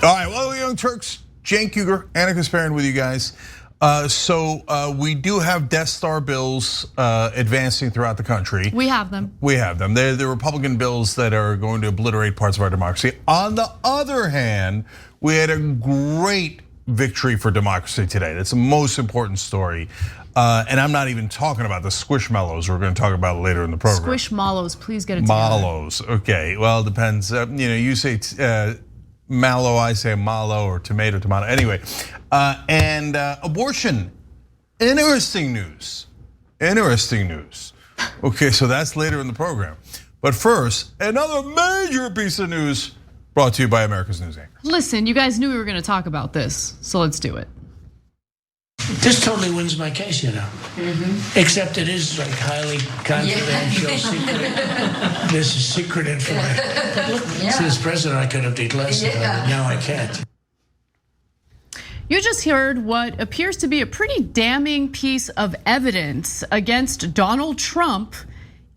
All right, well, Young Turks, Cenk, Uygur, and Kasparian with you guys. So we do have Death Star bills advancing throughout the country. We have them. We have them. They're the Republican bills that are going to obliterate parts of our democracy. On the other hand, we had a great victory for democracy today. That's the most important story. And I'm not even talking about the squishmallows we're going to talk about later in the program. Squishmallows, please get it together. Mallows, okay. Well, it depends. You say mallow, I say mallow, or tomato. Anyway, and abortion, interesting news. Okay, so that's later in the program. But first, another major piece of news brought to you by America's News Anchor. Listen, you guys knew we were gonna talk about this, so let's do it. This totally wins my case, Except it is like highly confidential, secret. This is secret information. But look, since president, I could have did less about it. Now I can't. You just heard what appears to be a pretty damning piece of evidence against Donald Trump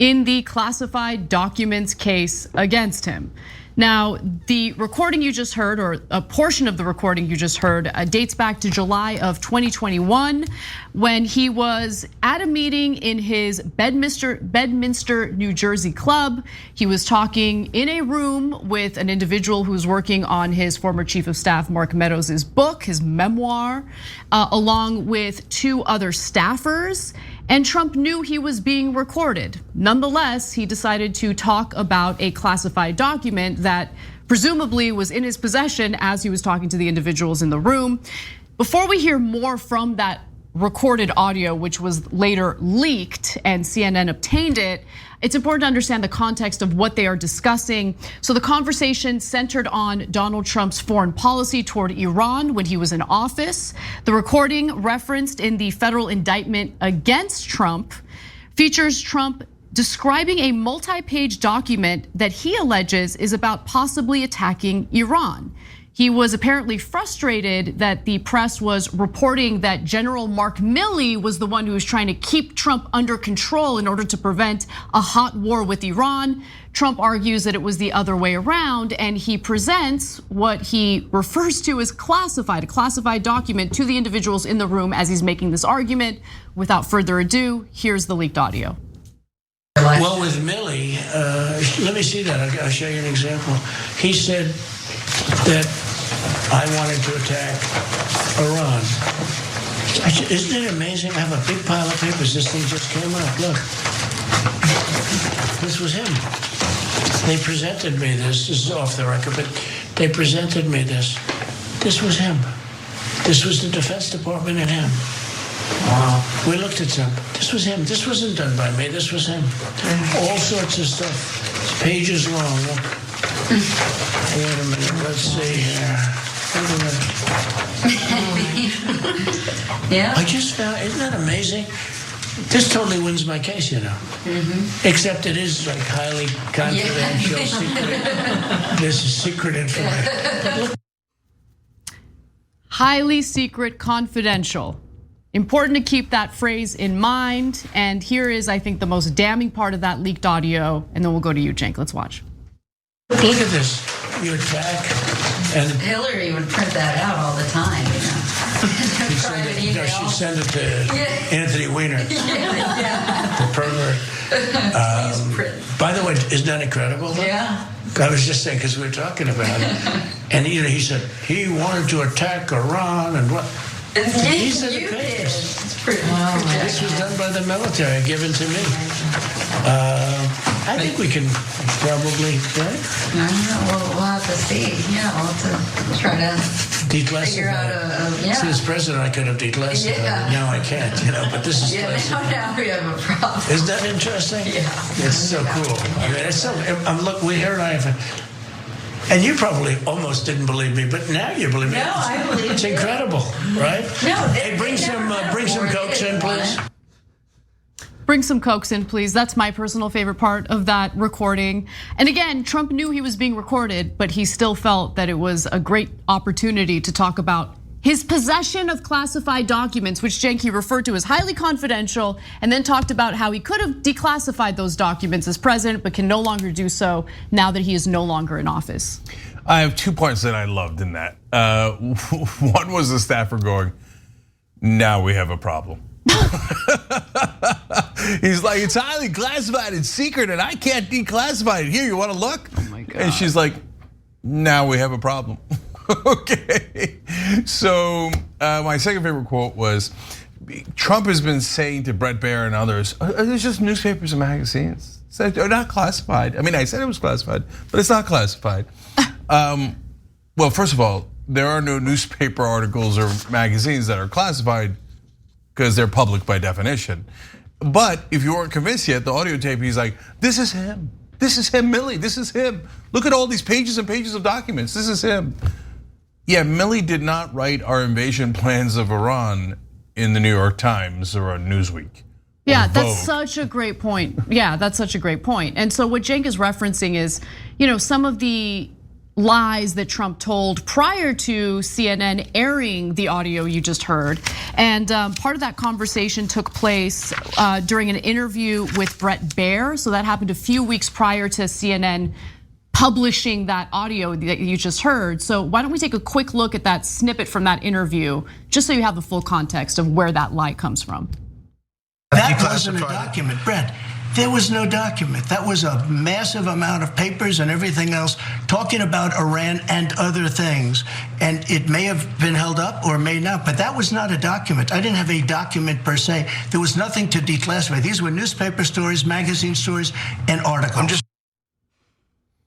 in the classified documents case against him. Now, the recording you just heard, or a portion of the recording you just heard, dates back to July of 2021, when he was at a meeting in his Bedminster, New Jersey club. He was talking in a room with an individual who was working on his former chief of staff, Mark Meadows' book, his memoir, along with two other staffers. And Trump knew he was being recorded. Nonetheless, he decided to talk about a classified document that presumably was in his possession as he was talking to the individuals in the room. Before we hear more from that recorded audio, which was later leaked and CNN obtained it, it's important to understand the context of what they are discussing. So the conversation centered on Donald Trump's foreign policy toward Iran when he was in office. The recording referenced in the federal indictment against Trump features Trump describing a multi-page document that he alleges is about possibly attacking Iran. He was apparently frustrated that the press was reporting that General Mark Milley was the one who was trying to keep Trump under control in order to prevent a hot war with Iran. Trump argues that it was the other way around, and he presents what he refers to as a classified document to the individuals in the room as he's making this argument. Without further ado, here's the leaked audio. Well, with Milley, let me see that. I'll show you an example. He said that I wanted to attack Iran. Isn't it amazing? I have a big pile of papers. This thing just came up. Look, this was him. They presented me this. This is off the record, but they presented me this. This was him. This was the Defense Department and him. Wow. We looked at some. This was him. This wasn't done by me. This was him. All sorts of stuff. It's pages long. Look. Wait a minute. Let's see here. Wait a minute. Yeah. I just found. Isn't that amazing? This totally wins my case, Except it is like highly confidential, secret. This is secret information. Highly secret, confidential. Important to keep that phrase in mind. And here is, I think, the most damning part of that leaked audio. And then we'll go to you, Cenk. Let's watch. Look at this. You attack. And Hillary would print that out all the time, she'd send it to Anthony Weiner, the pervert. By the way, isn't that incredible? Yeah. I was just saying, because we were talking about it. And he said he wanted to attack Iran and what? These are the papers. It's pretty. This was done by the military, given to me. I think we can probably, right? I don't know. We'll have to see. Yeah, we'll have to try to Declassify. figure out See, as president, I could have declassified. Yeah. Now I can't, but this is classified. now we have a problem. Isn't that interesting? Yeah. It's so cool. I mean, it's so. Look, here I have. And you probably almost didn't believe me, but now you believe me. No, I believe it's you. incredible, right? No, hey, bring some Cokes in, please. Bring some Cokes in, please. That's my personal favorite part of that recording. And again, Trump knew he was being recorded, but he still felt that it was a great opportunity to talk about his possession of classified documents, which Cenk referred to as highly confidential, and then talked about how he could have declassified those documents as president, but can no longer do so now that he is no longer in office. I have 2 points that I loved in that. One was the staffer going, now we have a problem. He's like, it's highly classified and secret and I can't declassify it. Here, you wanna look? Oh my God. And she's like, now we have a problem. Okay, so my second favorite quote was, Trump has been saying to Bret Baier and others, there's just newspapers and magazines. They're not classified. I mean, I said it was classified, but it's not classified. Well, first of all, there are no newspaper articles or magazines that are classified because they're public by definition. But if you weren't convinced yet, the audio tape, he's like, this is him. This is him, Milley, this is him. Look at all these pages and pages of documents, this is him. Yeah, Milley did not write our invasion plans of Iran in the New York Times or on Newsweek. Yeah, that's such a great point. Yeah, that's such a great point. And so what Cenk is referencing is, some of the lies that Trump told prior to CNN airing the audio you just heard. And part of that conversation took place during an interview with Bret Baier. So that happened a few weeks prior to CNN publishing that audio that you just heard. So why don't we take a quick look at that snippet from that interview, just so you have the full context of where that lie comes from. That wasn't a document, Brett. There was no document. That was a massive amount of papers and everything else talking about Iran and other things. And it may have been held up or may not, but that was not a document. I didn't have a document per se. There was nothing to declassify. These were newspaper stories, magazine stories, and articles.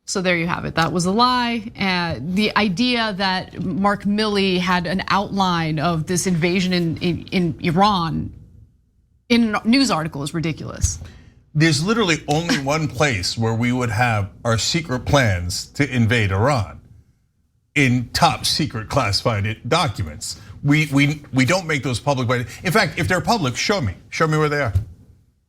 So there you have it. That was a lie. The idea that Mark Milley had an outline of this invasion in Iran in a news article is ridiculous. There's literally only one place where we would have our secret plans to invade Iran, in top secret classified documents. We don't make those public. In fact, if they're public, show me where they are.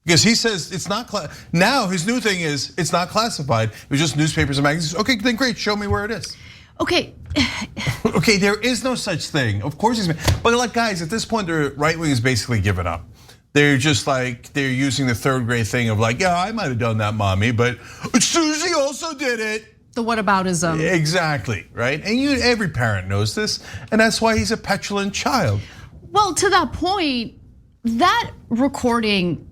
Because he says it's not, now his new thing is it's not classified, it was just newspapers and magazines. Okay, then great, show me where it is. Okay. Okay, there is no such thing. Of course but like guys, at this point, the right wing has basically given up. They're just like, they're using the third grade thing of like, yeah, I might have done that, mommy, but Susie also did it. The whataboutism. Exactly, right? And every parent knows this, and that's why he's a petulant child. Well, to that point, that recording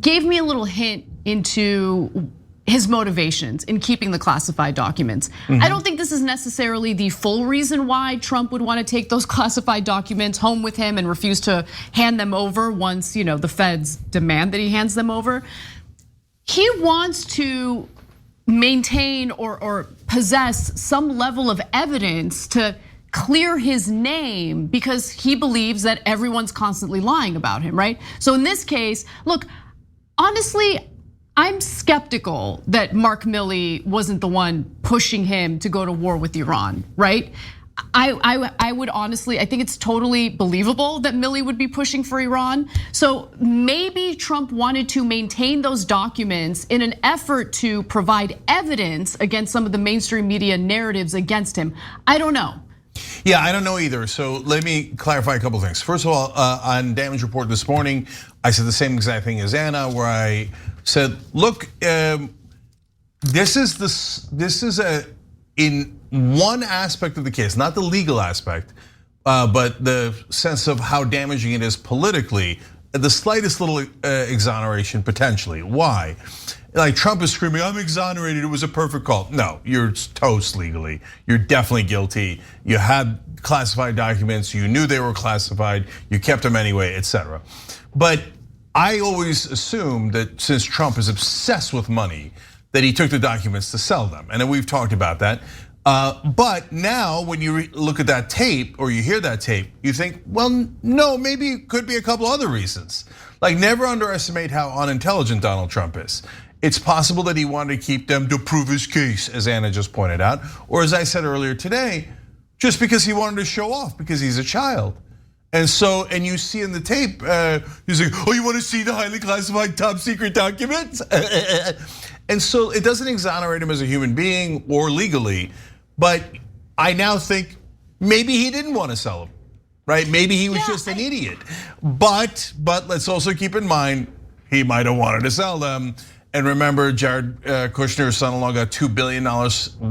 gave me a little hint into his motivations in keeping the classified documents. I don't think this is necessarily the full reason why Trump would want to take those classified documents home with him and refuse to hand them over once the feds demand that he hands them over. He wants to maintain or possess some level of evidence to clear his name because he believes that everyone's constantly lying about him, right? So in this case, look, honestly, I'm skeptical that Mark Milley wasn't the one pushing him to go to war with Iran, right? I would honestly, I think it's totally believable that Milley would be pushing for Iran. So maybe Trump wanted to maintain those documents in an effort to provide evidence against some of the mainstream media narratives against him. I don't know. Yeah, I don't know either. So let me clarify a couple things. First of all, on Damage Report this morning, I said the same exact thing as Anna, where I said, look, this is in one aspect of the case, not the legal aspect, but the sense of how damaging it is politically, the slightest little exoneration potentially. Why? Like Trump is screaming, I'm exonerated, it was a perfect call. No, you're toast legally. You're definitely guilty. You had classified documents, you knew they were classified, you kept them anyway, etc. But I always assumed that since Trump is obsessed with money, that he took the documents to sell them. And then we've talked about that. But now when you look at that tape or you hear that tape, you think, well, no, maybe it could be a couple other reasons. Like never underestimate how unintelligent Donald Trump is. It's possible that he wanted to keep them to prove his case, as Anna just pointed out. Or as I said earlier today, just because he wanted to show off because he's a child. And you see in the tape, he's like, oh, you want to see the highly classified top secret documents? And so it doesn't exonerate him as a human being or legally, but I now think maybe he didn't want to sell them, right? Maybe he was just an idiot. But let's also keep in mind, he might have wanted to sell them. And remember, Jared Kushner's son-in-law got $2 billion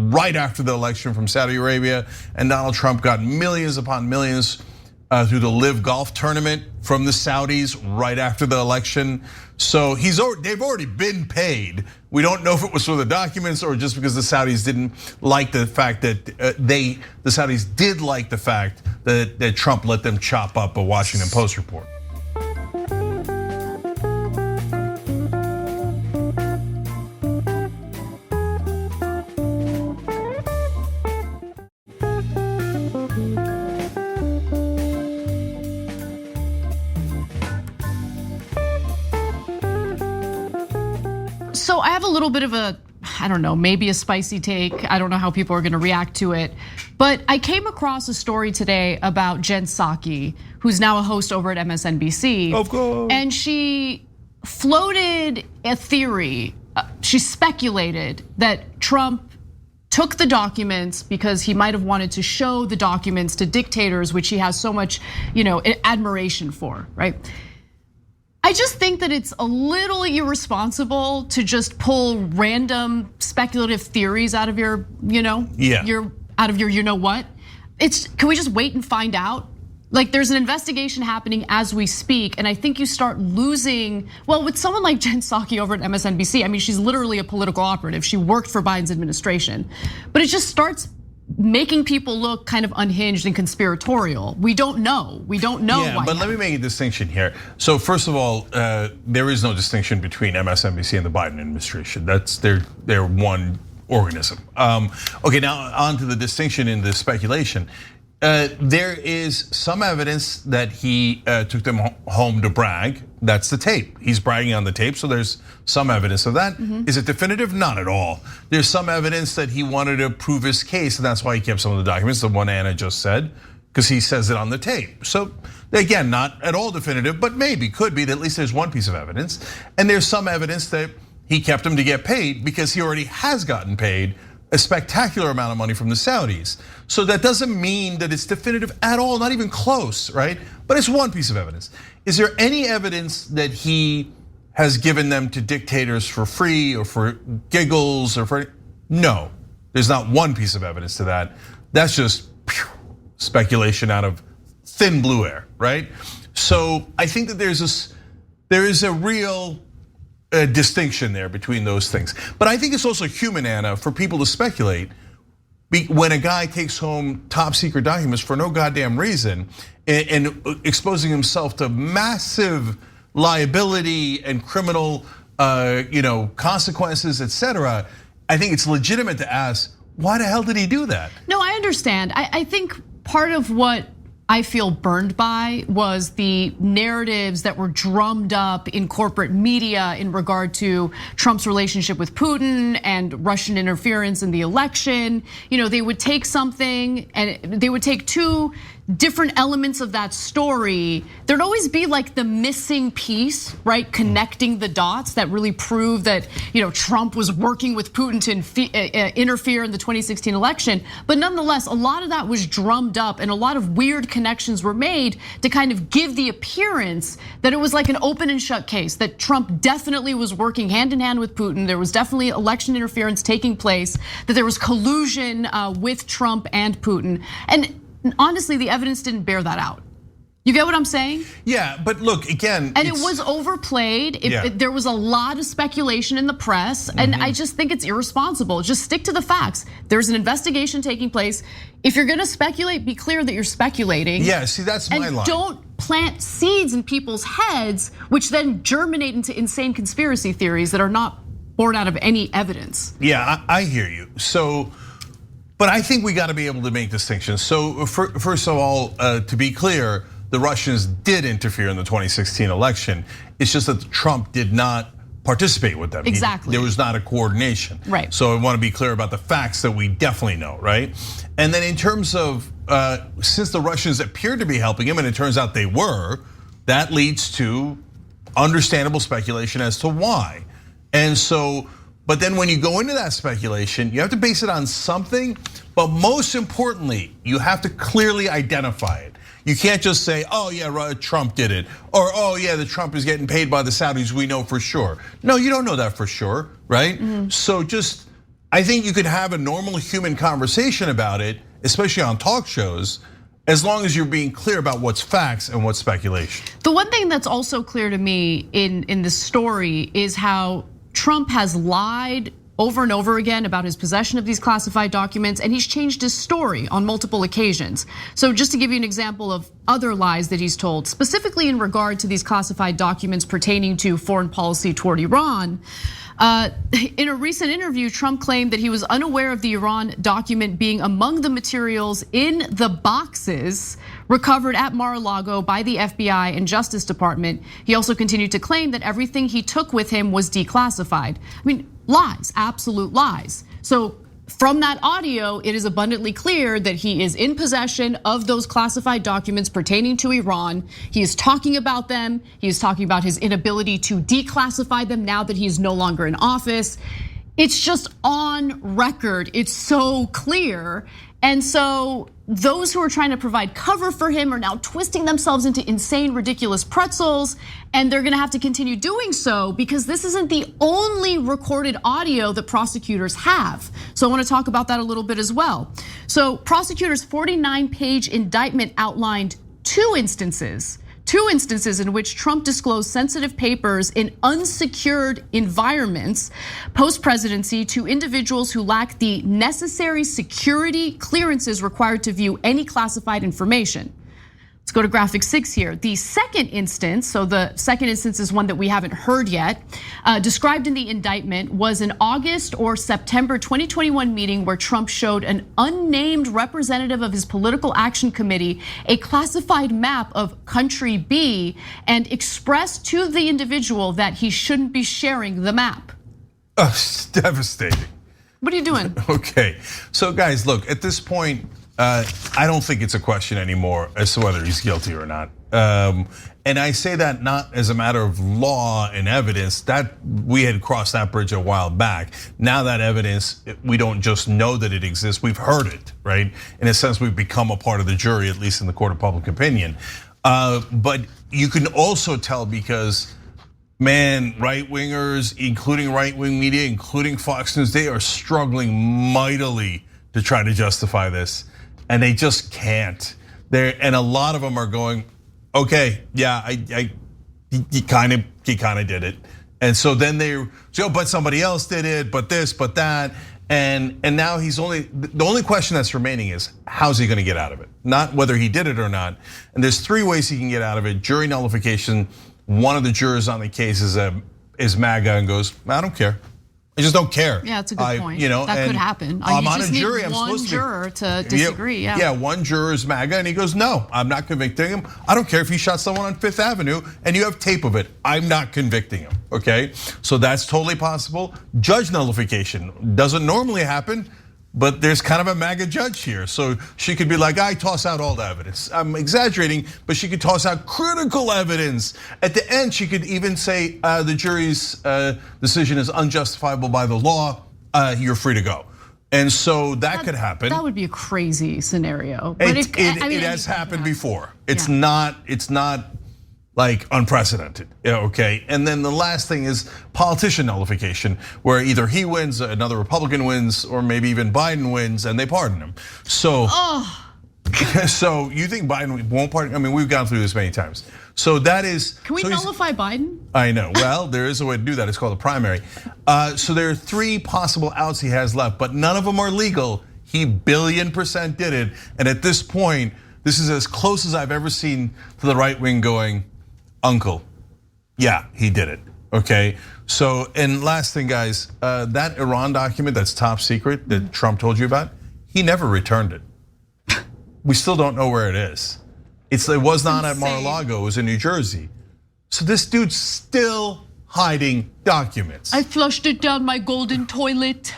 right after the election from Saudi Arabia, and Donald Trump got millions upon millions through the Live Golf tournament from the Saudis right after the election. So they've already been paid. We don't know if it was for the documents or just because the Saudis didn't like the fact that the Saudis did like the fact that Trump let them chop up a Washington Post report. So I have a little bit of I don't know, maybe a spicy take. I don't know how people are gonna react to it. But I came across a story today about Jen Psaki, who's now a host over at MSNBC. Of course. And she floated a theory. She speculated that Trump took the documents because he might have wanted to show the documents to dictators, which he has so much, admiration for, right? I just think that it's a little irresponsible to just pull random speculative theories out of your, out of your you know what. Can we just wait and find out? Like there's an investigation happening as we speak, and I think you start losing, well, with someone like Jen Psaki over at MSNBC, I mean, she's literally a political operative. She worked for Biden's administration. But it just starts making people look kind of unhinged and conspiratorial. We don't know why. Yeah, but let me make a distinction here. So first of all, there is no distinction between MSNBC and the Biden administration. They're one organism. Okay, now on to the distinction in the speculation. There is some evidence that he took them home to brag. That's the tape. He's bragging on the tape, so there's some evidence of that. Is it definitive? Not at all. There's some evidence that he wanted to prove his case, and that's why he kept some of the documents, the one Anna just said, because he says it on the tape. So again, not at all definitive, but maybe, could be that at least there's one piece of evidence. And there's some evidence that he kept them to get paid because he already has gotten paid a spectacular amount of money from the Saudis. So that doesn't mean that it's definitive at all, not even close, right? But it's one piece of evidence. Is there any evidence that he has given them to dictators for free or for giggles or for, no. There's not one piece of evidence to that. That's just speculation out of thin blue air, right? So I think that there is a real distinction there between those things. But I think it's also human, Anna, for people to speculate when a guy takes home top secret documents for no goddamn reason and exposing himself to massive liability and criminal consequences, etc. I think it's legitimate to ask, why the hell did he do that? No, I understand. I think part of what I feel burned by was the narratives that were drummed up in corporate media in regard to Trump's relationship with Putin and Russian interference in the election. They would take something and they would take two different elements of that story. There'd always be like the missing piece, right? Connecting the dots that really prove that Trump was working with Putin to interfere in the 2016 election. But nonetheless, a lot of that was drummed up and a lot of weird connections were made to kind of give the appearance that it was like an open and shut case, that Trump definitely was working hand in hand with Putin. There was definitely election interference taking place, that there was collusion with Trump and Putin. And honestly, the evidence didn't bear that out. You get what I'm saying? Yeah, but look, again. And it was overplayed. There was a lot of speculation in the press. And I just think it's irresponsible. Just stick to the facts. There's an investigation taking place. If you're gonna speculate, be clear that you're speculating. Yeah, see, that's my line. Don't plant seeds in people's heads, which then germinate into insane conspiracy theories that are not born out of any evidence. Yeah, I hear you. So, but I think we gotta be able to make distinctions. So first of all, to be clear, the Russians did interfere in the 2016 election. It's just that Trump did not participate with them. Exactly. There was not a coordination. Right. So I want to be clear about the facts that we definitely know, right? And then in terms of, since the Russians appeared to be helping him, and it turns out they were, that leads to understandable speculation as to why. And so, but then when you go into that speculation, you have to base it on something, but most importantly, you have to clearly identify it. You can't just say, oh yeah, Trump did it. Or, oh yeah, the Trump is getting paid by the Saudis, we know for sure. No, you don't know that for sure, right? So just, I think you could have a normal human conversation about it, especially on talk shows, as long as you're being clear about what's facts and what's speculation. The one thing that's also clear to me in this story is how Trump has lied over and over again about his possession of these classified documents, and he's changed his story on multiple occasions. So just to give you an example of other lies that he's told, specifically in regard to these classified documents pertaining to foreign policy toward Iran, in a recent interview, Trump claimed that he was unaware of the Iran document being among the materials in the boxes recovered at Mar-a-Lago by the FBI and Justice Department. He also continued to claim that everything he took with him was declassified. I mean, lies, absolute lies. So from that audio, it is abundantly clear that he is in possession of those classified documents pertaining to Iran. He is talking about them. He is talking about his inability to declassify them now that he is no longer in office. It's just on record. It's so clear. And so those who are trying to provide cover for him are now twisting themselves into insane, ridiculous pretzels, and they're gonna have to continue doing so because this isn't the only recorded audio that prosecutors have. So I wanna talk about that a little bit as well. So prosecutors' 49-page indictment outlined two instances in which Trump disclosed sensitive papers in unsecured environments post-presidency to individuals who lack the necessary security clearances required to view any classified information. Let's go to graphic 6 here. The second instance, so the second instance is one that we haven't heard yet, described in the indictment was an August or September 2021 meeting where Trump showed an unnamed representative of his political action committee a classified map of country B and expressed to the individual that he shouldn't be sharing the map. Oh, it's devastating. What are you doing? Okay, so guys, look, at this point, I don't think it's a question anymore as to whether he's guilty or not. And I say that not as a matter of law and evidence, that we had crossed that bridge a while back. Now that evidence, we don't just know that it exists, we've heard it, right? In a sense, we've become a part of the jury, at least in the court of public opinion. But you can also tell because, man, right-wingers, including right-wing media, including Fox News, they are struggling mightily to try to justify this. And they just can't. And a lot of them are going, okay, yeah, he kind of did it. And so then they say, oh, but somebody else did it, but this, but that. And now the only question that's remaining is, how's he gonna get out of it? Not whether he did it or not. And there's 3 ways he can get out of it. Jury nullification, one of the jurors on the case is MAGA and goes, I don't care. I just don't care. Yeah, that's a good point. That could happen. I'm you on just a jury. Need I'm one supposed to juror to disagree. Yeah, one juror is MAGA, and he goes, "No, I'm not convicting him. I don't care if he shot someone on Fifth Avenue, and you have tape of it. I'm not convicting him." Okay, so that's totally possible. Judge nullification doesn't normally happen, but there's kind of a MAGA judge here, so she could be like, "I toss out all the evidence." I'm exaggerating, but she could toss out critical evidence. At the end, she could even say the jury's decision is unjustifiable by the law. You're free to go, and so that could happen. That would be a crazy scenario. But it has happened before. It's not like unprecedented, okay? And then the last thing is politician nullification, where either he wins, another Republican wins, or maybe even Biden wins and they pardon him. So So you think Biden won't pardon? I mean, we've gone through this many times. So that is. Can we nullify Biden? I know. Well, there is a way to do that. It's called a primary. So there are 3 possible outs he has left, but none of them are legal. He billion% did it, and at this point, this is as close as I've ever seen to the right wing going, "Uncle, yeah, he did it." Okay. So, and last thing, guys, that Iran document that's top secret that Trump told you about, he never returned it. We still don't know where it is. It was not at Mar-a-Lago, it was in New Jersey. So this dude's still hiding documents. I flushed it down my golden toilet.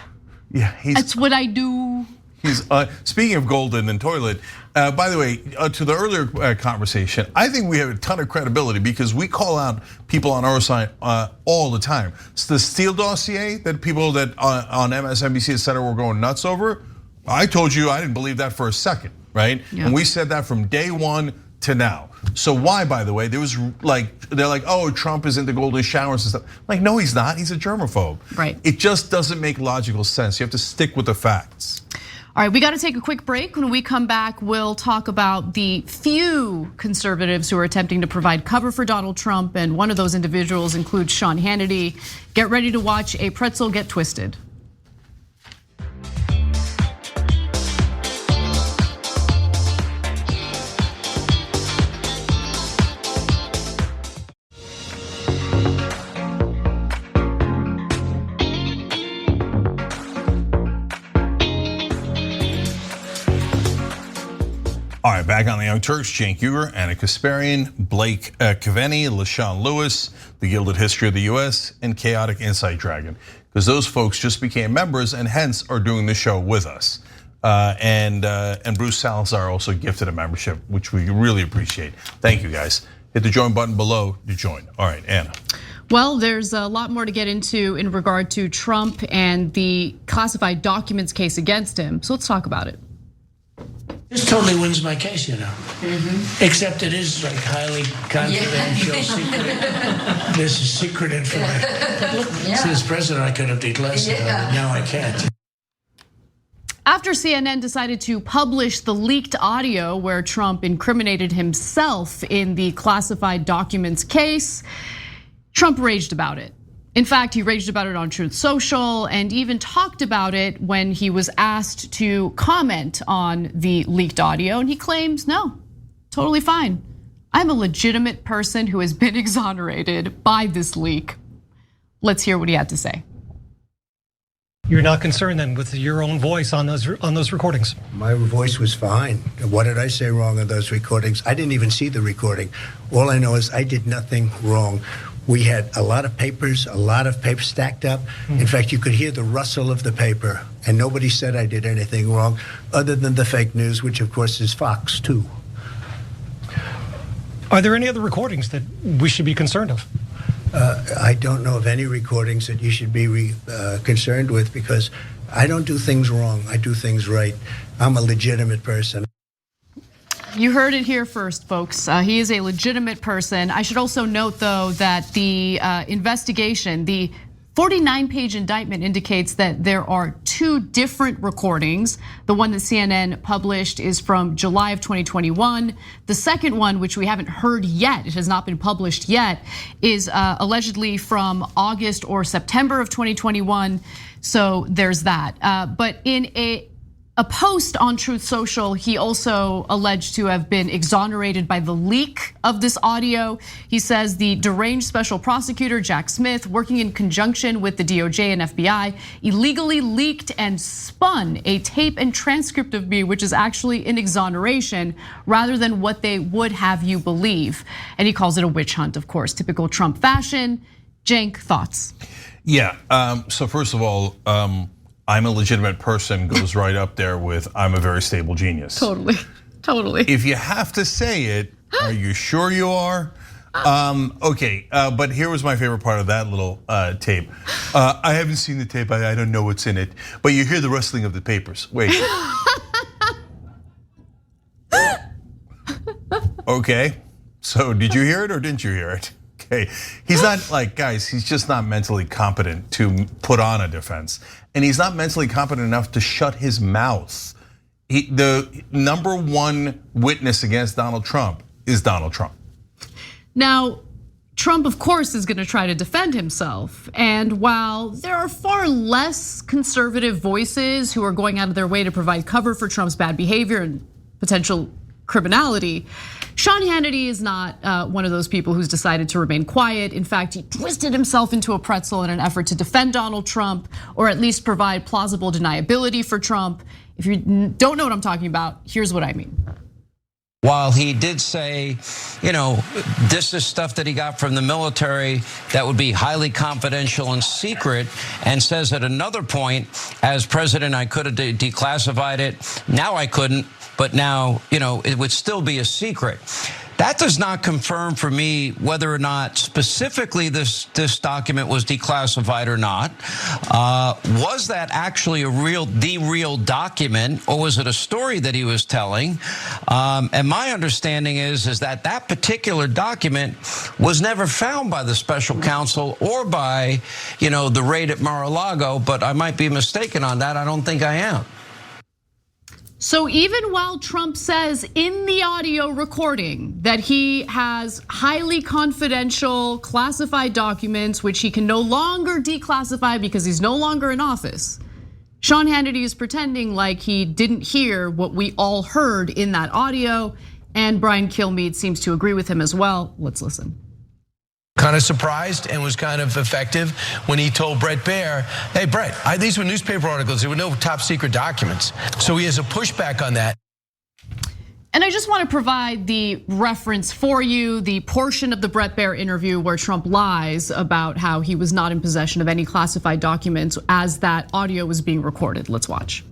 Yeah, that's what I do. He's speaking of golden and toilet. By the way, to the earlier conversation, I think we have a ton of credibility because we call out people on our side all the time. It's the Steele dossier that people that on MSNBC, et cetera, were going nuts over. I told you I didn't believe that for a second, right? Yeah. And we said that from day one to now. So why, by the way, they're like, oh, Trump is into golden showers and stuff. Like, no, he's not. He's a germaphobe. Right. It just doesn't make logical sense. You have to stick with the facts. All right, we got to take a quick break. When we come back, we'll talk about the few conservatives who are attempting to provide cover for Donald Trump, and one of those individuals includes Sean Hannity. Get ready to watch a pretzel get twisted. All right, back on the Young Turks, Cenk, Uygur, Anna Kasparian, Blake Kaveni, LaShawn Lewis, The Gilded History of the US, and Chaotic Insight Dragon. Because those folks just became members and hence are doing the show with us. And Bruce Salazar also gifted a membership, which we really appreciate. Thank you guys. Hit the join button below to join. All right, Anna. Well, there's a lot more to get into in regard to Trump and the classified documents case against him. So let's talk about it. This totally wins my case, you know. Except it is like highly confidential, secret. This is secret information. But look, since president, I could have declared it. Now I can't. After CNN decided to publish the leaked audio where Trump incriminated himself in the classified documents case, Trump raged about it. In fact, he raged about it on Truth Social and even talked about it when he was asked to comment on the leaked audio. And he claims, no, totally fine. I'm a legitimate person who has been exonerated by this leak. Let's hear what he had to say. You're not concerned then with your own voice on those recordings? My voice was fine. What did I say wrong on those recordings? I didn't even see the recording. All I know is I did nothing wrong. We had a lot of papers stacked up. In fact, you could hear the rustle of the paper, and nobody said I did anything wrong, other than the fake news, which of course is Fox too. Are there any other recordings that we should be concerned of? I don't know of any recordings that you should be concerned with, because I don't do things wrong. I do things right. I'm a legitimate person. You heard it here first, folks. He is a legitimate person. I should also note, though, that the investigation, the 49-page indictment indicates that there are 2 different recordings. The one that CNN published is from July of 2021. The second one, which we haven't heard yet, it has not been published yet, is allegedly from August or September of 2021. So there's that. But in a post on Truth Social, he also alleged to have been exonerated by the leak of this audio. He says the deranged special prosecutor, Jack Smith, working in conjunction with the DOJ and FBI, illegally leaked and spun a tape and transcript of me, which is actually an exoneration rather than what they would have you believe. And he calls it a witch hunt, of course, typical Trump fashion. Cenk, thoughts? Yeah, so first of all, I'm a legitimate person goes right up there with I'm a very stable genius. Totally. If you have to say it, are you sure you are? Okay, but here was my favorite part of that little tape. I haven't seen the tape, I don't know what's in it, but you hear the rustling of the papers. Wait. Okay, so did you hear it or didn't you hear it? Okay, he's not like, guys, he's just not mentally competent to put on a defense. And he's not mentally competent enough to shut his mouth the number one witness against Donald Trump is Donald Trump. Now, Trump, of course, is going to try to defend himself. And while there are far less conservative voices who are going out of their way to provide cover for Trump's bad behavior and potential criminality, Sean Hannity is not one of those people who's decided to remain quiet. In fact, he twisted himself into a pretzel in an effort to defend Donald Trump, or at least provide plausible deniability for Trump. If you don't know what I'm talking about, here's what I mean. While he did say, this is stuff that he got from the military that would be highly confidential and secret, and says at another point, as president, I could have declassified it. Now I couldn't, but now, it would still be a secret. That does not confirm for me whether or not specifically this document was declassified or not. Was that actually the real document, or was it a story that he was telling? And my understanding is that particular document was never found by the special counsel or by, the raid at Mar-a-Lago, but I might be mistaken on that. I don't think I am. So even while Trump says in the audio recording that he has highly confidential classified documents, which he can no longer declassify because he's no longer in office, Sean Hannity is pretending like he didn't hear what we all heard in that audio. And Brian Kilmeade seems to agree with him as well. Let's listen. Kind of surprised and was kind of effective when he told Bret Baier, hey, Bret, these were newspaper articles. There were no top secret documents. So he has a pushback on that. And I just want to provide the reference for you, the portion of the Bret Baier interview where Trump lies about how he was not in possession of any classified documents as that audio was being recorded. Let's watch.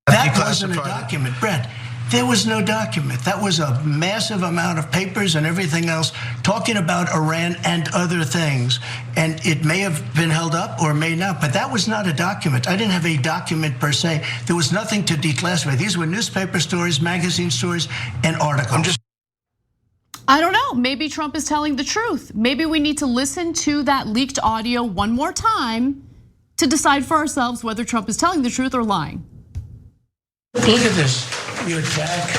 That wasn't a document, Bret. There was no document. That was a massive amount of papers and everything else talking about Iran and other things. And it may have been held up or may not, but that was not a document. I didn't have a document per se. There was nothing to declassify. These were newspaper stories, magazine stories, and articles. I don't know, maybe Trump is telling the truth. Maybe we need to listen to that leaked audio one more time to decide for ourselves whether Trump is telling the truth or lying. Look at this. You attack,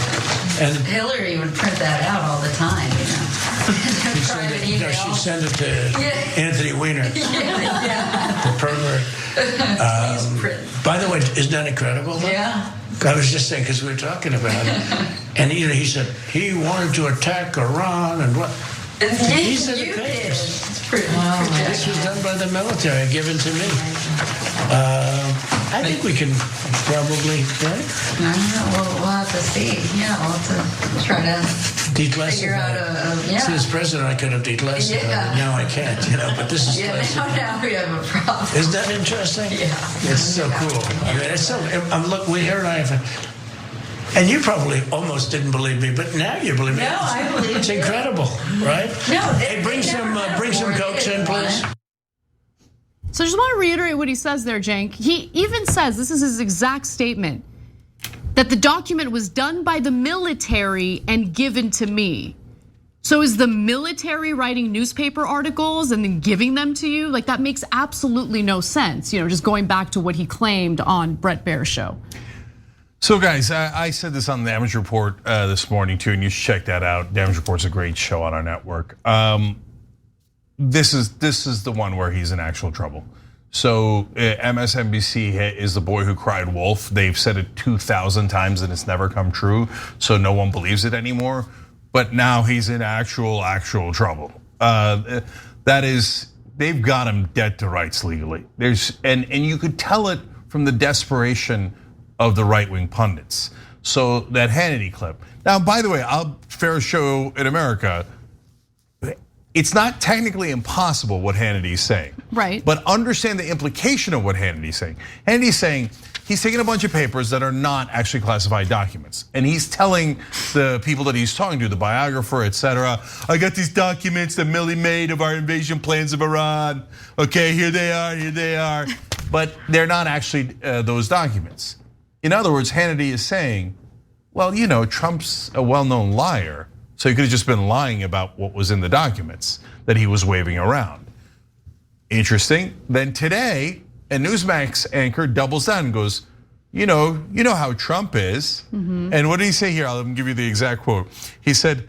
and Hillary would print that out all the time, she'd send it to Anthony Weiner, the pervert. By the way, isn't that incredible? Yeah. I was just saying, because we were talking about it, and he said he wanted to attack Iran and what? These are the papers. This was done by the military, given to me. I think we can probably, right? We'll have to see. Yeah, we'll have to try to figure out a See, as president, I could have declassified it. Now I can't, but this is classified. now we have a problem. Isn't that interesting? Yeah. It's so cool. I mean, it's so, look, here and I have, and you probably almost didn't believe me, but now you believe me. No, I believe it's incredible, right? No, hey, bring some Cokes in, please. So I just want to reiterate what he says there, Cenk. He even says, this is his exact statement, that the document was done by the military and given to me. So is the military writing newspaper articles and then giving them to you? Like, that makes absolutely no sense. Just going back to what he claimed on Bret Baier's show. So guys, I said this on the Damage Report this morning too, and you should check that out. Damage Report's a great show on our network. This is the one where he's in actual trouble. So MSNBC is the boy who cried wolf. They've said it 2,000 times and it's never come true. So no one believes it anymore. But now he's in actual trouble. That is, they've got him dead to rights legally. And you could tell it from the desperation of the right-wing pundits. So that Hannity clip. Now, by the way, fairest show in America. It's not technically impossible what Hannity's saying. Right. But understand the implication of what Hannity's saying. Hannity's saying he's taking a bunch of papers that are not actually classified documents. And he's telling the people that he's talking to, the biographer, etc., I got these documents that Millie made of our invasion plans of Iran. Okay, here they are. But they're not actually those documents. In other words, Hannity is saying, well, Trump's a well-known liar. So he could have just been lying about what was in the documents that he was waving around. Interesting. Then today, a Newsmax anchor doubles down and goes, you know how Trump is. And what did he say here? I'll give you the exact quote. He said,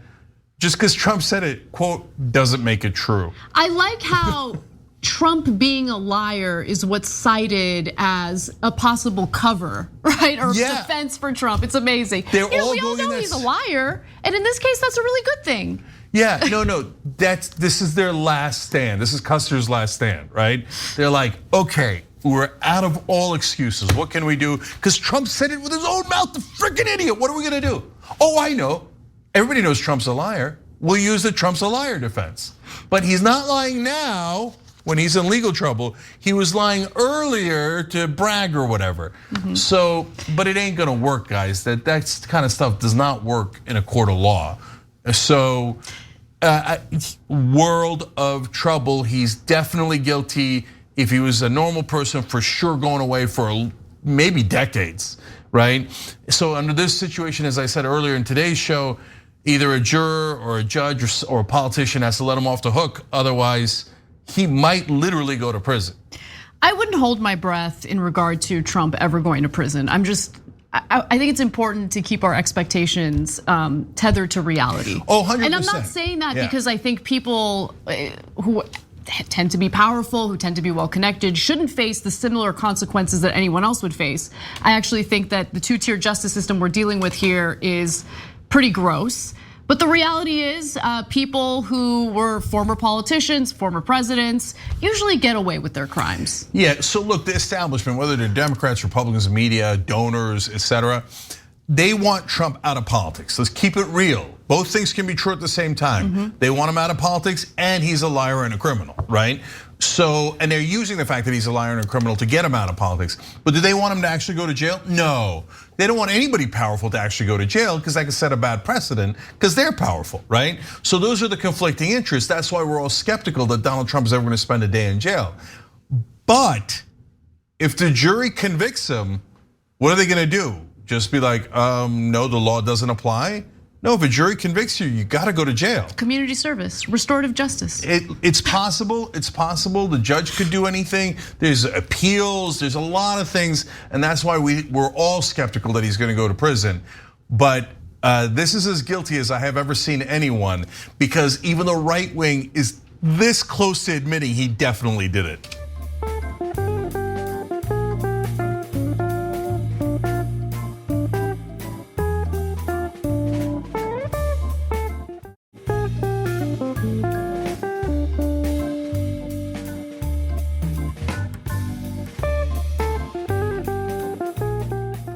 just because Trump said it, quote, doesn't make it true. I like how Trump being a liar is what's cited as a possible cover, right? Or defense for Trump. It's amazing. We all know he's a liar. And in this case, that's a really good thing. Yeah, no, this is their last stand. This is Custer's last stand, right? They're like, okay, we're out of all excuses. What can we do? Because Trump said it with his own mouth, the freaking idiot. What are we gonna do? Oh, I know. Everybody knows Trump's a liar. We'll use the Trump's a liar defense. But he's not lying now when he's in legal trouble. He was lying earlier to brag or whatever. So, but it ain't gonna work, guys. That kind of stuff does not work in a court of law. So, world of trouble. He's definitely guilty. If he was a normal person, for sure going away for maybe decades, right? So under this situation, as I said earlier in today's show, either a juror or a judge or a politician has to let him off the hook. Otherwise, he might literally go to prison. I wouldn't hold my breath in regard to Trump ever going to prison. I think it's important to keep our expectations tethered to reality. Oh, 100%. And I'm not saying that because I think people who tend to be powerful, who tend to be well connected, shouldn't face the similar consequences that anyone else would face. I actually think that the two-tier justice system we're dealing with here is pretty gross. But the reality is, people who were former politicians, former presidents, usually get away with their crimes. Yeah, so look, the establishment, whether they're Democrats, Republicans, media, donors, etc., they want Trump out of politics. Let's keep it real. Both things can be true at the same time. They want him out of politics, and he's a liar and a criminal, right? So, and they're using the fact that he's a liar and a criminal to get him out of politics. But do they want him to actually go to jail? No. They don't want anybody powerful to actually go to jail because that could set a bad precedent because they're powerful, right? So those are the conflicting interests. That's why we're all skeptical that Donald Trump is ever gonna spend a day in jail. But if the jury convicts him, what are they gonna do? Just be like, no, the law doesn't apply? No, if a jury convicts you, you gotta go to jail. Community service, restorative justice. It's possible, the judge could do anything. There's appeals, there's a lot of things. And that's why we're all skeptical that he's gonna go to prison. But this is as guilty as I have ever seen anyone, because even the right wing is this close to admitting he definitely did it.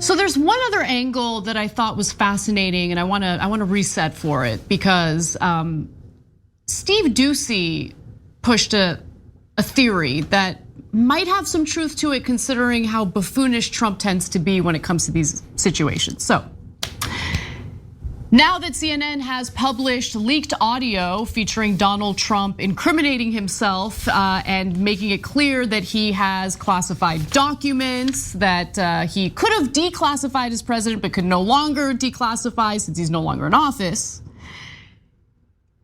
So there's one other angle that I thought was fascinating, and I want to reset for it because Steve Doocy pushed a theory that might have some truth to it, considering how buffoonish Trump tends to be when it comes to these situations. So now that CNN has published leaked audio featuring Donald Trump incriminating himself and making it clear that he has classified documents, that he could have declassified as president but could no longer declassify since he's no longer in office,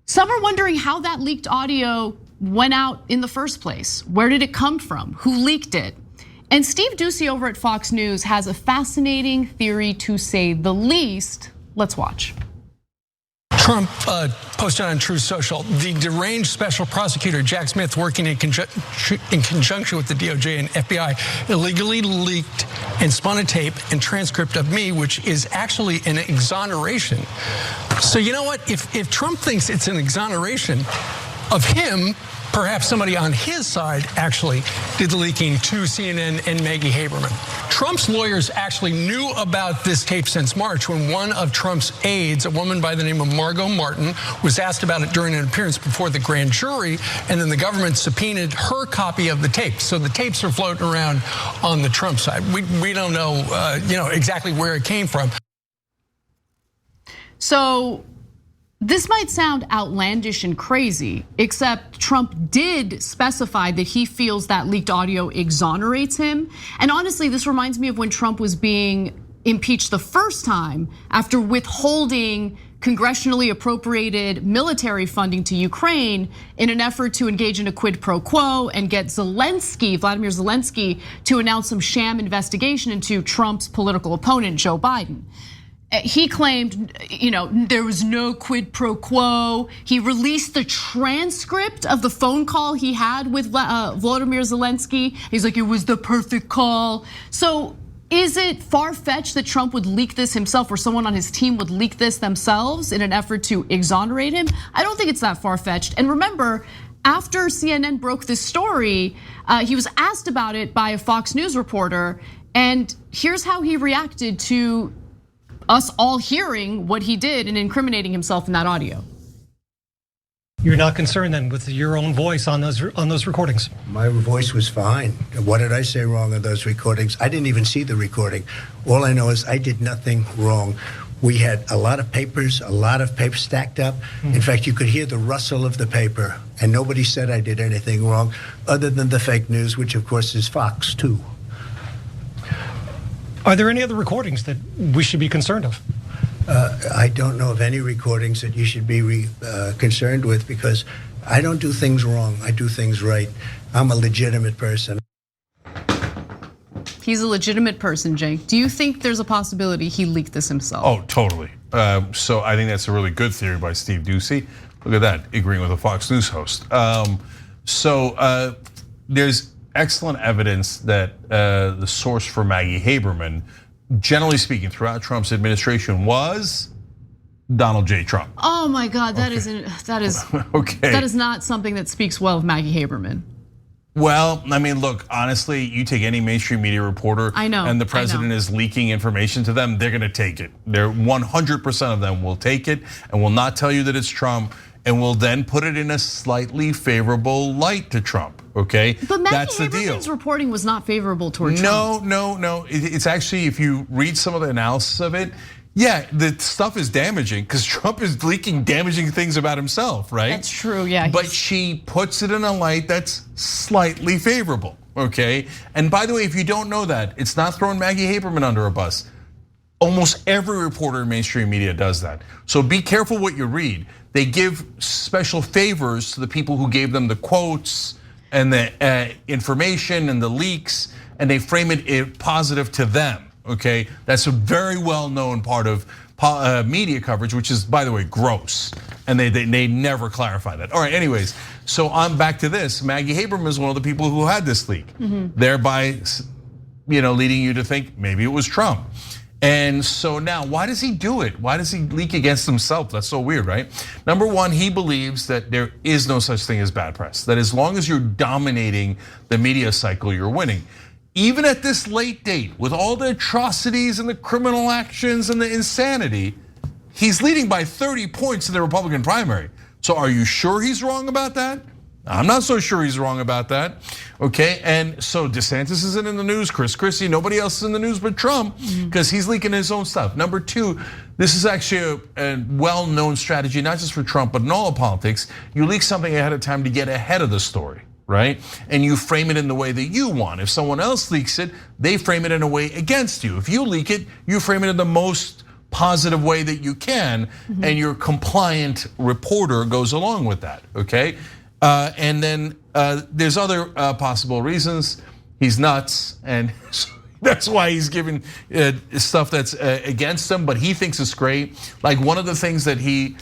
some are wondering how that leaked audio went out in the first place. Where did it come from? Who leaked it? And Steve Doocy over at Fox News has a fascinating theory, to say the least. Let's watch. Trump posted on Truth Social, the deranged special prosecutor Jack Smith, working in conjunction with the DOJ and FBI, illegally leaked and spun a tape and transcript of me, which is actually an exoneration. So you know what? If Trump thinks it's an exoneration of him, perhaps somebody on his side actually did the leaking to CNN and Maggie Haberman. Trump's lawyers actually knew about this tape since March, when one of Trump's aides, a woman by the name of Margot Martin, was asked about it during an appearance before the grand jury, and then the government subpoenaed her copy of the tape. So the tapes are floating around on the Trump side. We don't know, exactly where it came from. So this might sound outlandish and crazy, except Trump did specify that he feels that leaked audio exonerates him. And honestly, this reminds me of when Trump was being impeached the first time after withholding congressionally appropriated military funding to Ukraine in an effort to engage in a quid pro quo and get Vladimir Zelensky, to announce some sham investigation into Trump's political opponent, Joe Biden. He claimed, there was no quid pro quo. He released the transcript of the phone call he had with Volodymyr Zelensky. He's like, it was the perfect call. So is it far-fetched that Trump would leak this himself, or someone on his team would leak this themselves in an effort to exonerate him? I don't think it's that far-fetched. And remember, after CNN broke this story, he was asked about it by a Fox News reporter, and here's how he reacted to us all hearing what he did and incriminating himself in that audio. You're not concerned then with your own voice on those recordings? My voice was fine. What did I say wrong on those recordings? I didn't even see the recording. All I know is I did nothing wrong. We had a lot of papers stacked up. In fact, you could hear the rustle of the paper, and nobody said I did anything wrong, other than the fake news, which of course is Fox too. Are there any other recordings that we should be concerned of? I don't know of any recordings that you should be concerned with, because I don't do things wrong. I do things right. I'm a legitimate person. He's a legitimate person, Cenk. Do you think there's a possibility he leaked this himself? Oh, totally. So I think that's a really good theory by Steve Doocy. Look at that, agreeing with a Fox News host. There's excellent evidence that the source for Maggie Haberman, generally speaking, throughout Trump's administration was Donald J. Trump. Oh my God, that is okay. That is not something that speaks well of Maggie Haberman. Well, I mean, look, honestly, you take any mainstream media reporter, I know, and the president is leaking information to them, they're gonna take it. They're 100% of them will take it and will not tell you that it's Trump, and will then put it in a slightly favorable light to Trump, okay? But Maggie That's the deal. Haberman's reporting was not favorable toward Trump. No. It's actually, if you read some of the analysis of it, yeah, the stuff is damaging because Trump is leaking damaging things about himself, right? That's true, yeah. But she puts it in a light that's slightly favorable, okay? And by the way, if you don't know that, it's not throwing Maggie Haberman under a bus. Almost every reporter in mainstream media does that. So be careful what you read. They give special favors to the people who gave them the quotes and the information and the leaks, and they frame it positive to them. Okay, that's a very well-known part of media coverage, which is, by the way, gross, and they never clarify that. All right, anyways, so I'm back to this. Maggie Haberman is one of the people who had this leak, thereby, leading you to think maybe it was Trump. And so now, why does he do it? Why does he leak against himself? That's so weird, right? Number one, he believes that there is no such thing as bad press. That as long as you're dominating the media cycle, you're winning. Even at this late date, with all the atrocities and the criminal actions and the insanity, he's leading by 30 points in the Republican primary. So are you sure he's wrong about that? I'm not so sure he's wrong about that, okay? And so DeSantis isn't in the news, Chris Christie, nobody else is in the news but Trump, because he's leaking his own stuff. Number two, this is actually a well-known strategy, not just for Trump, but in all of politics. You leak something ahead of time to get ahead of the story, right? And you frame it in the way that you want. If someone else leaks it, they frame it in a way against you. If you leak it, you frame it in the most positive way that you can, and your compliant reporter goes along with that, okay? And then there's other possible reasons. He's nuts, and that's why he's giving stuff that's against him, but he thinks it's great. Like one of the things that he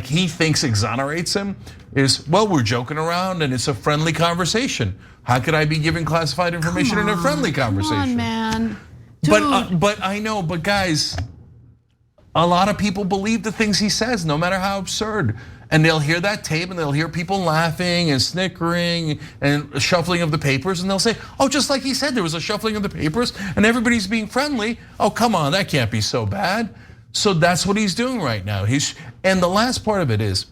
he thinks exonerates him is, well, we're joking around and it's a friendly conversation. How could I be giving classified information in a friendly conversation? Come on, man. But I know, but guys, a lot of people believe the things he says, no matter how absurd. And they'll hear that tape and they'll hear people laughing and snickering and shuffling of the papers, and they'll say, oh, just like he said, there was a shuffling of the papers and everybody's being friendly. Oh, come on, that can't be so bad. So that's what he's doing right now. And the last part of it is,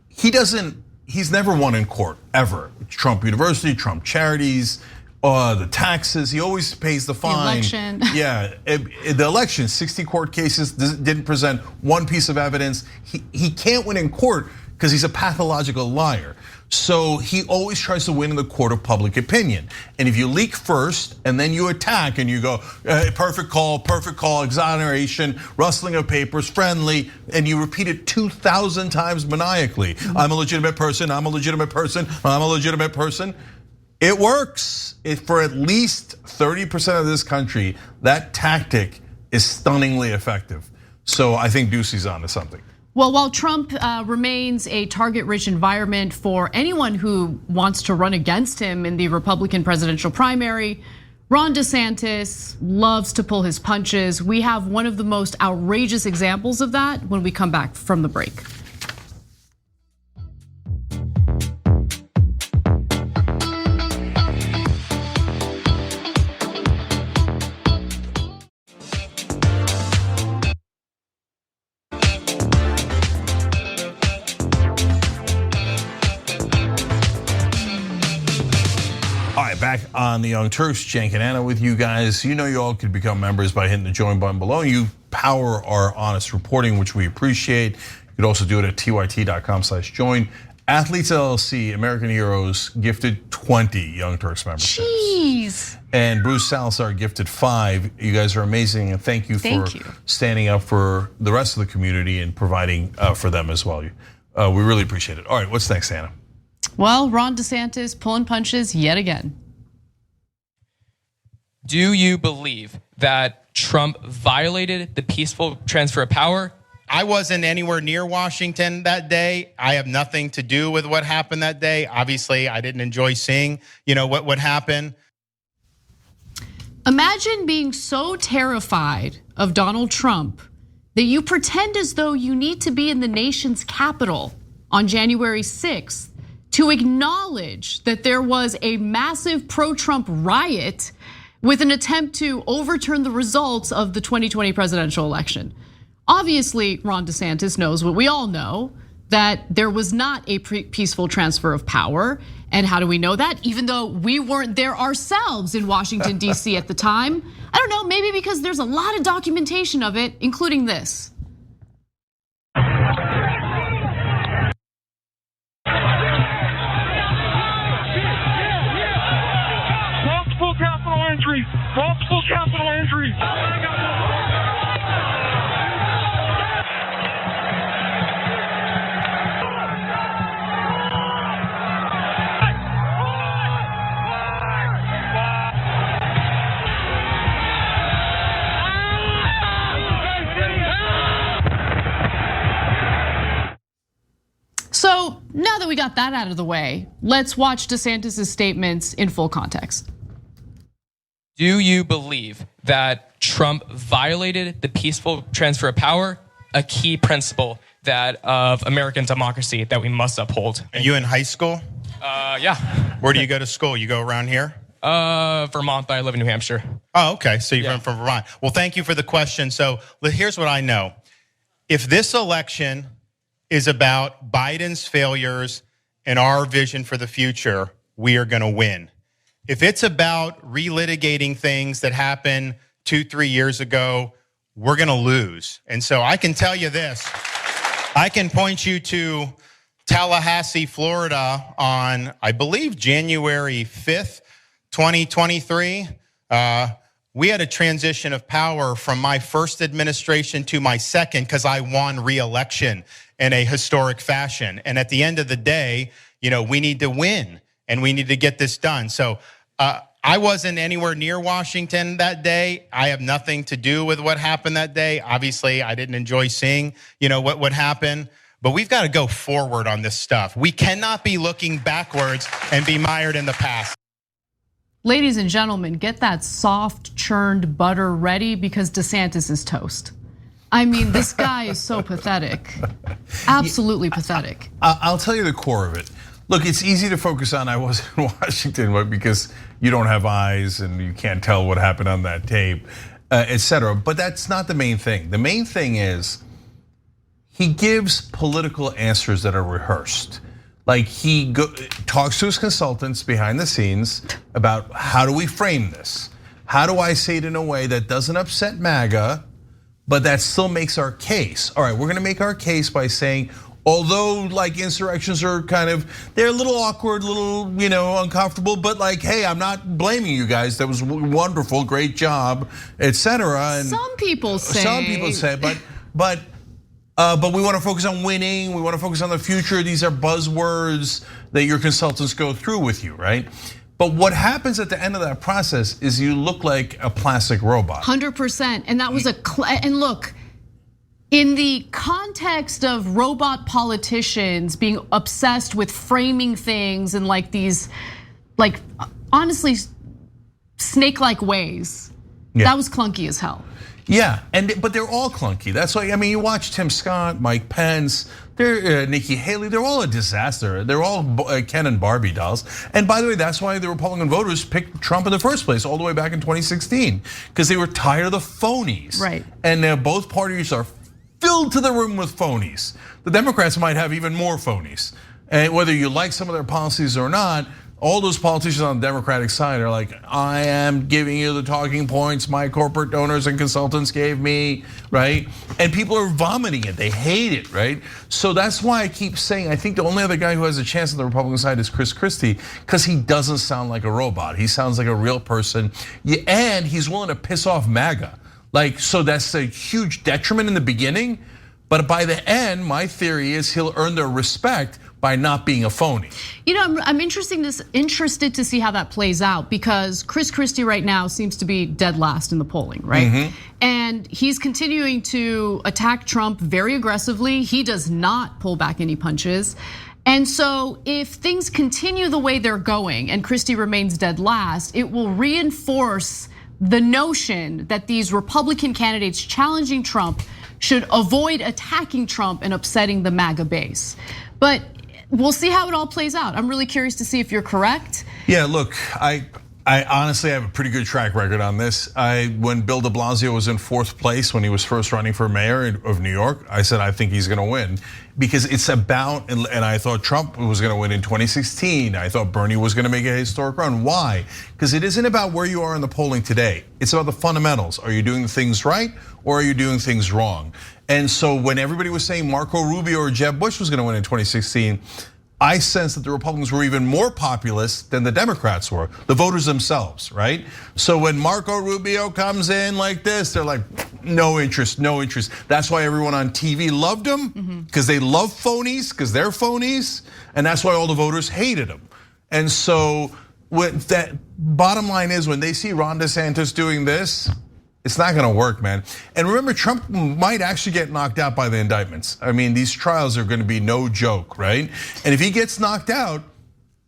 he's never won in court, ever. Trump University, Trump charities, the taxes, he always pays the fine. The election. Yeah, the election, 60 court cases, didn't present one piece of evidence. He can't win in court because he's a pathological liar. So he always tries to win in the court of public opinion. And if you leak first and then you attack and you go, perfect call, exoneration, rustling of papers, friendly, and you repeat it 2,000 times maniacally. I'm a legitimate person, I'm a legitimate person, I'm a legitimate person. It works. For at least 30% of this country, that tactic is stunningly effective. So I think Ducey's onto something. Well, while Trump remains a target-rich environment for anyone who wants to run against him in the Republican presidential primary, Ron DeSantis loves to pull his punches. We have one of the most outrageous examples of that when we come back from the break. Back on the Young Turks, Cenk and Anna with you guys. You know you all could become members by hitting the join button below. You power our honest reporting, which we appreciate. You could also do it at tyt.com/join. Athletes LLC, American Heroes, gifted 20 Young Turks memberships. Jeez. And Bruce Salazar gifted 5. You guys are amazing, and thank you for standing up for the rest of the community and providing for them as well. We really appreciate it. All right, what's next, Anna? Well, Ron DeSantis pulling punches yet again. Do you believe that Trump violated the peaceful transfer of power? I wasn't anywhere near Washington that day. I have nothing to do with what happened that day. Obviously, I didn't enjoy seeing, what happened. Imagine being so terrified of Donald Trump that you pretend as though you need to be in the nation's capital on January 6th to acknowledge that there was a massive pro-Trump riot with an attempt to overturn the results of the 2020 presidential election. Obviously, Ron DeSantis knows what we all know, that there was not a peaceful transfer of power. And how do we know that? Even though we weren't there ourselves in Washington, D.C. at the time. I don't know, maybe because there's a lot of documentation of it, including this. Multiple capital injuries. So now that we got that out of the way, let's watch DeSantis' statements in full context. Do you believe that Trump violated the peaceful transfer of power, a key principle that of American democracy that we must uphold? Are you in high school? Yeah. Where do you go to school? You go around here? Vermont, but I live in New Hampshire. Oh, okay, so you're from Vermont. Well, thank you for the question. So here's what I know. If this election is about Biden's failures and our vision for the future, we are gonna win. If it's about relitigating things that happened 2-3 years ago, we're gonna lose. And so I can tell you this, I can point you to Tallahassee, Florida on, I believe, January 5th, 2023. We had a transition of power from my first administration to my second because I won re-election in a historic fashion. And at the end of the day, we need to win and we need to get this done. So I wasn't anywhere near Washington that day. I have nothing to do with what happened that day. Obviously, I didn't enjoy seeing, what happened. But we've got to go forward on this stuff. We cannot be looking backwards and be mired in the past. Ladies and gentlemen, get that soft churned butter ready because DeSantis is toast. I mean, this guy is so pathetic. Absolutely pathetic. I'll tell you the core of it. Look, it's easy to focus on I wasn't in Washington because you don't have eyes and you can't tell what happened on that tape, etc. But that's not the main thing. The main thing is he gives political answers that are rehearsed. Like he talks to his consultants behind the scenes about how do we frame this? How do I say it in a way that doesn't upset MAGA, but that still makes our case? All right, we're gonna make our case by saying Although like insurrections are they're a little awkward, little uncomfortable, but like, hey, I'm not blaming you guys. That was wonderful, great job, etc. And some people say, but we want to focus on winning. We want to focus on the future. These are buzzwords that your consultants go through with you, right? But what happens at the end of that process is you look like a plastic robot. 100%, and that was and look. In the context of robot politicians being obsessed with framing things in like these, like honestly, snake-like ways, that was clunky as hell. Yeah, but they're all clunky. That's why, you watch Tim Scott, Mike Pence, Nikki Haley, they're all a disaster. They're all Ken and Barbie dolls. And by the way, that's why the Republican voters picked Trump in the first place, all the way back in 2016, because they were tired of the phonies. Right. And both parties are filled to the rim with phonies. The Democrats might have even more phonies. And whether you like some of their policies or not, all those politicians on the Democratic side are like, I am giving you the talking points my corporate donors and consultants gave me, right? And people are vomiting it, they hate it, right? So that's why I keep saying, I think the only other guy who has a chance on the Republican side is Chris Christie, because he doesn't sound like a robot. He sounds like a real person, and he's willing to piss off MAGA. So that's a huge detriment in the beginning, but by the end, my theory is he'll earn their respect by not being a phony. I'm interested to see how that plays out, because Chris Christie right now seems to be dead last in the polling, right? And he's continuing to attack Trump very aggressively. He does not pull back any punches. And so if things continue the way they're going and Christie remains dead last, it will reinforce the notion that these Republican candidates challenging Trump should avoid attacking Trump and upsetting the MAGA base. But we'll see how it all plays out. I'm really curious to see if you're correct. Yeah, look, I honestly have a pretty good track record on this. When Bill de Blasio was in 4th place when he was first running for mayor of New York, I said I think he's gonna win, because it's about, and I thought Trump was gonna win in 2016. I thought Bernie was gonna make a historic run. Why? Because it isn't about where you are in the polling today. It's about the fundamentals. Are you doing things right or are you doing things wrong? And so when everybody was saying Marco Rubio or Jeb Bush was gonna win in 2016, I sense that the Republicans were even more populist than the Democrats were, the voters themselves, right? So when Marco Rubio comes in like this, they're like, no interest, no interest. That's why everyone on TV loved him, because they love phonies, because they're phonies, and that's why all the voters hated him. And so what that bottom line is, when they see Ron DeSantis doing this, it's not gonna work, man. And remember, Trump might actually get knocked out by the indictments. These trials are gonna be no joke, right? And if he gets knocked out,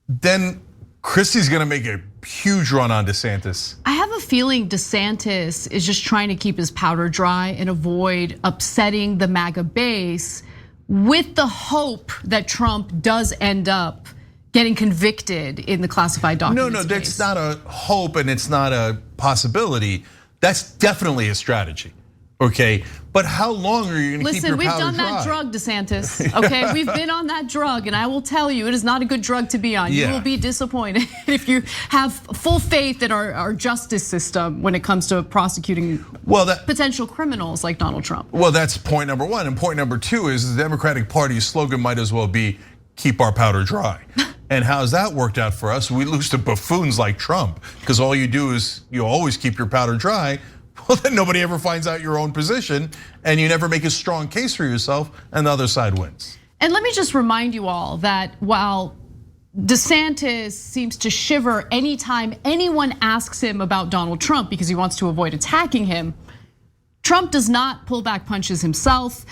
then Christie's gonna make a huge run on DeSantis. I have a feeling DeSantis is just trying to keep his powder dry and avoid upsetting the MAGA base, with the hope that Trump does end up getting convicted in the classified documents. No, that's not a hope and it's not a possibility. That's definitely a strategy, okay? But how long are you gonna keep your powder dry? Listen, we've done that drug, DeSantis, okay? We've been on that drug, and I will tell you, it is not a good drug to be on. You will be disappointed if you have full faith in our justice system when it comes to prosecuting potential criminals like Donald Trump. Well, that's point number one. And point number two is the Democratic Party's slogan might as well be, keep our powder dry. And how's that worked out for us? We lose to buffoons like Trump, because all you do is you always keep your powder dry. Well, then nobody ever finds out your own position, and you never make a strong case for yourself, and the other side wins. And let me just remind you all that while DeSantis seems to shiver anytime anyone asks him about Donald Trump because he wants to avoid attacking him, Trump does not pull back punches himself.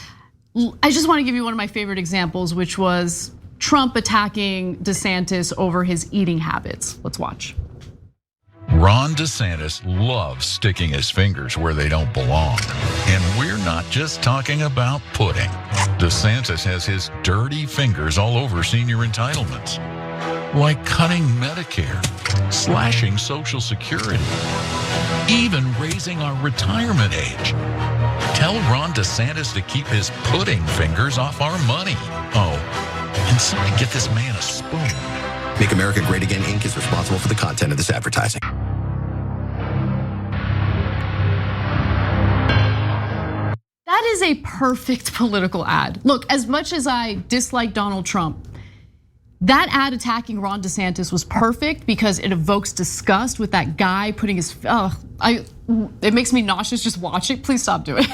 I just want to give you one of my favorite examples, which was Trump attacking DeSantis over his eating habits. Let's watch. Ron DeSantis loves sticking his fingers where they don't belong. And we're not just talking about pudding. DeSantis has his dirty fingers all over senior entitlements, like cutting Medicare, slashing Social Security, even raising our retirement age. Tell Ron DeSantis to keep his pudding fingers off our money. Oh, and somebody get this man a spoon. Make America Great Again, Inc. is responsible for the content of this advertising. That is a perfect political ad. Look, as much as I dislike Donald Trump, that ad attacking Ron DeSantis was perfect because it evokes disgust with that guy putting his, it makes me nauseous just watch it. Please stop doing it.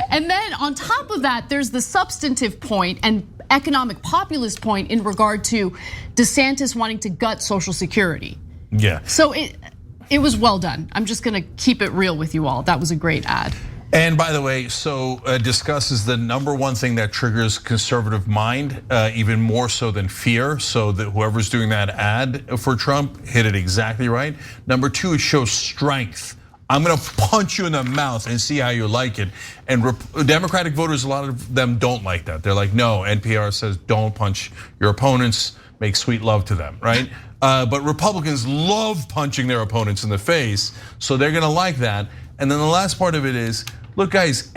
And then on top of that, there's the substantive point and economic populist point in regard to DeSantis wanting to gut Social Security. Yeah. So it was well done. I'm just gonna keep it real with you all. That was a great ad. And by the way, so disgust is the #1 thing that triggers conservative mind, even more so than fear. So that whoever's doing that ad for Trump hit it exactly right. #2, it shows strength. I'm gonna punch you in the mouth and see how you like it. And Democratic voters, a lot of them don't like that. They're like, no, NPR says don't punch your opponents, make sweet love to them, right? But Republicans love punching their opponents in the face, so they're gonna like that. And then the last part of it is, look guys,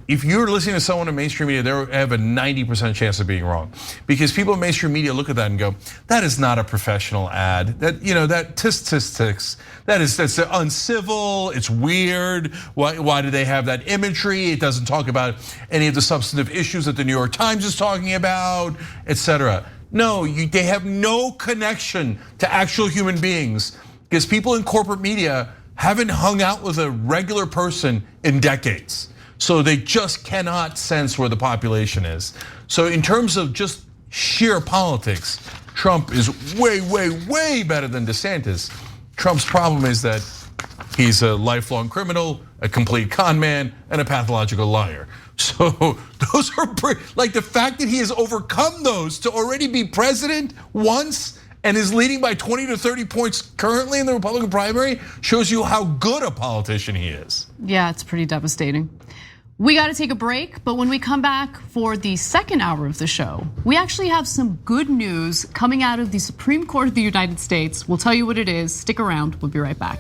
if you're listening to someone in mainstream media, they have a 90% chance of being wrong. Because people in mainstream media look at that and go, that is not a professional ad. That, that tisk, that's uncivil, it's weird. Why do they have that imagery? It doesn't talk about any of the substantive issues that the New York Times is talking about, etc. No, they have no connection to actual human beings. Because people in corporate media haven't hung out with a regular person in decades. So they just cannot sense where the population is. So in terms of just sheer politics, Trump is way, way, way better than DeSantis. Trump's problem is that he's a lifelong criminal, a complete con man, and a pathological liar. So those are like the fact that he has overcome those to already be president once and is leading by 20 to 30 points currently in the Republican primary shows you how good a politician he is. Yeah, it's pretty devastating. We got to take a break, but when we come back for the second hour of the show, we actually have some good news coming out of the Supreme Court of the United States. We'll tell you what it is. Stick around, we'll be right back.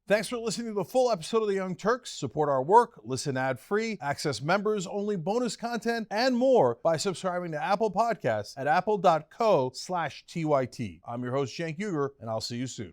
Thanks for listening to the full episode of The Young Turks. Support our work, listen ad-free, access members-only bonus content, and more by subscribing to Apple Podcasts at apple.co/TYT. I'm your host, Cenk Uygur, and I'll see you soon.